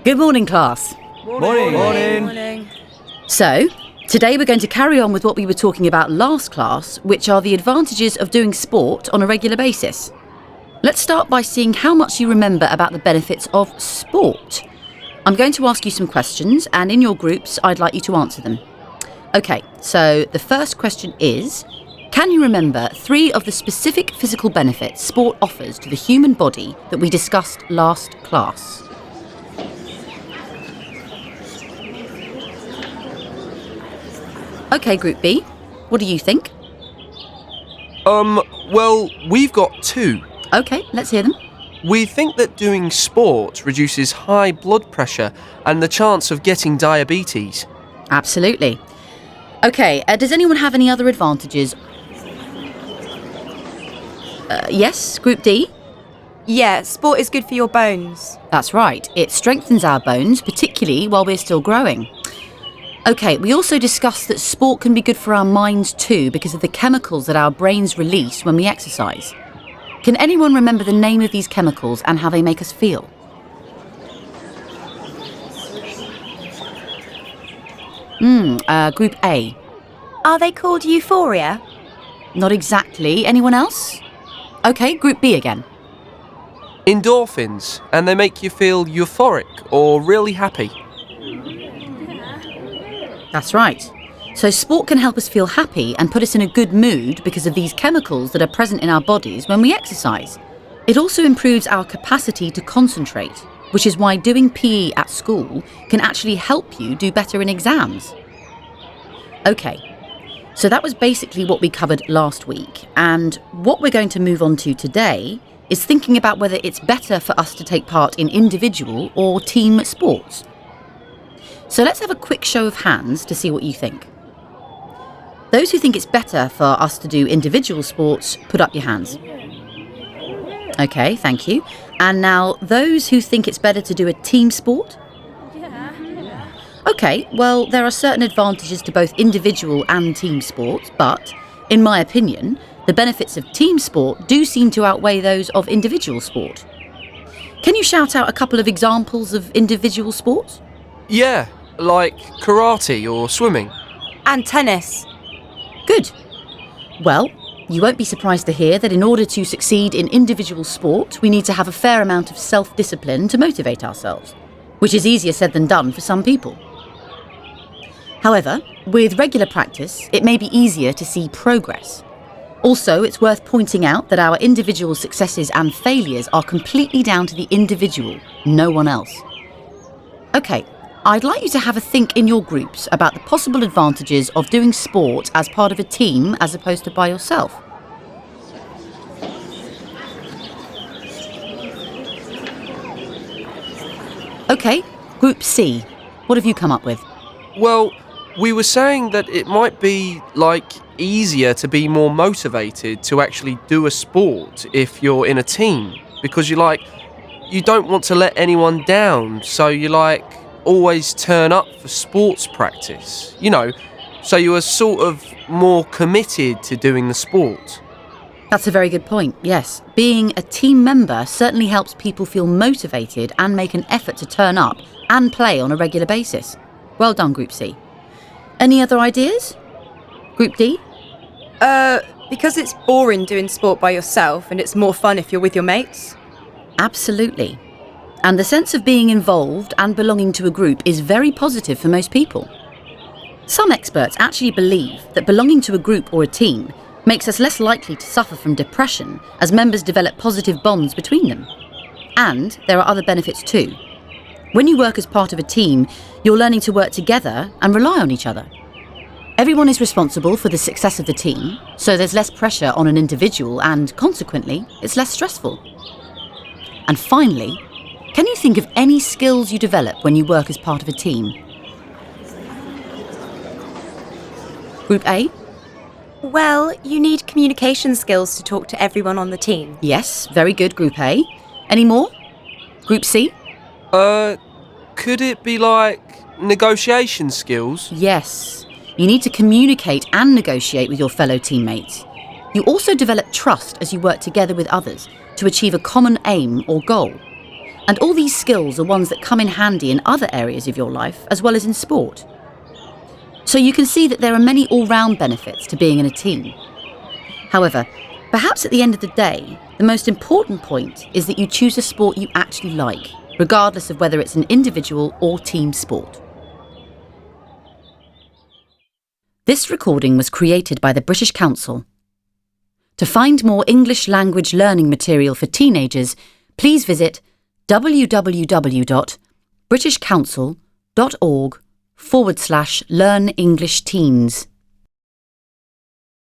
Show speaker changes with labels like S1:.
S1: Good morning, class.
S2: Morning.
S1: So, today we're going to carry on with what we were talking about last class, which are the advantages of doing sport on a regular basis. Let's start by seeing how much you remember about the benefits of sport. I'm going to ask you some questions, and in your groups, I'd like you to answer them. Okay, so the first question is, can you remember 3 of the specific physical benefits sport offers to the human body that we discussed last class? Okay, Group B, what do you think?
S2: Well, we've got 2.
S1: Okay, let's hear them.
S2: We think that doing sport reduces high blood pressure and the chance of getting diabetes.
S1: Absolutely. Okay, does anyone have any other advantages? Yes, Group D?
S3: Yeah, sport is good for your bones.
S1: That's right, it strengthens our bones, particularly while we're still growing. Okay, we also discussed that sport can be good for our minds too because of the chemicals that our brains release when we exercise. Can anyone remember the name of these chemicals and how they make us feel? Group A.
S3: Are they called euphoria?
S1: Not exactly. Anyone else? Okay, Group B again.
S2: Endorphins, and they make you feel euphoric or really happy.
S1: That's right. So sport can help us feel happy and put us in a good mood because of these chemicals that are present in our bodies when we exercise. It also improves our capacity to concentrate, which is why doing PE at school can actually help you do better in exams. Okay, so that was basically what we covered last week, and what we're going to move on to today is thinking about whether it's better for us to take part in individual or team sports. So let's have a quick show of hands to see what you think. Those who think it's better for us to do individual sports, put up your hands. Okay, thank you. And now, those who think it's better to do a team sport? Okay, well, there are certain advantages to both individual and team sports, but, in my opinion, the benefits of team sport do seem to outweigh those of individual sport. Can you shout out a couple of examples of individual sports?
S2: Yeah, like karate or swimming.
S3: And tennis.
S1: Good. Well, you won't be surprised to hear that in order to succeed in individual sport, we need to have a fair amount of self-discipline to motivate ourselves, which is easier said than done for some people. However, with regular practice, it may be easier to see progress. Also, it's worth pointing out that our individual successes and failures are completely down to the individual, no one else. Okay, I'd like you to have a think in your groups about the possible advantages of doing sport as part of a team as opposed to by yourself. Okay, Group C, what have you come up with?
S2: Well, we were saying that it might be, easier to be more motivated to actually do a sport if you're in a team, because you don't want to let anyone down, so you always turn up for sports practice, so you are sort of more committed to doing the sport.
S1: That's a very good point, yes. Being a team member certainly helps people feel motivated and make an effort to turn up and play on a regular basis. Well done, Group C. Any other ideas? Group D?
S3: Because it's boring doing sport by yourself and it's more fun if you're with your mates.
S1: Absolutely. And the sense of being involved and belonging to a group is very positive for most people. Some experts actually believe that belonging to a group or a team makes us less likely to suffer from depression as members develop positive bonds between them. And there are other benefits too. When you work as part of a team, you're learning to work together and rely on each other. Everyone is responsible for the success of the team, so there's less pressure on an individual and, consequently, it's less stressful. And finally, can you think of any skills you develop when you work as part of a team? Group A?
S3: Well, you need communication skills to talk to everyone on the team.
S1: Yes, very good, Group A. Any more? Group C?
S2: Could it be negotiation skills?
S1: Yes. You need to communicate and negotiate with your fellow teammates. You also develop trust as you work together with others to achieve a common aim or goal. And all these skills are ones that come in handy in other areas of your life as well as in sport. So you can see that there are many all-round benefits to being in a team. However, perhaps at the end of the day, the most important point is that you choose a sport you actually like, regardless of whether it's an individual or team sport. This recording was created by the British Council. To find more English language learning material for teenagers, please visit www.britishcouncil.org/learnenglishTeens.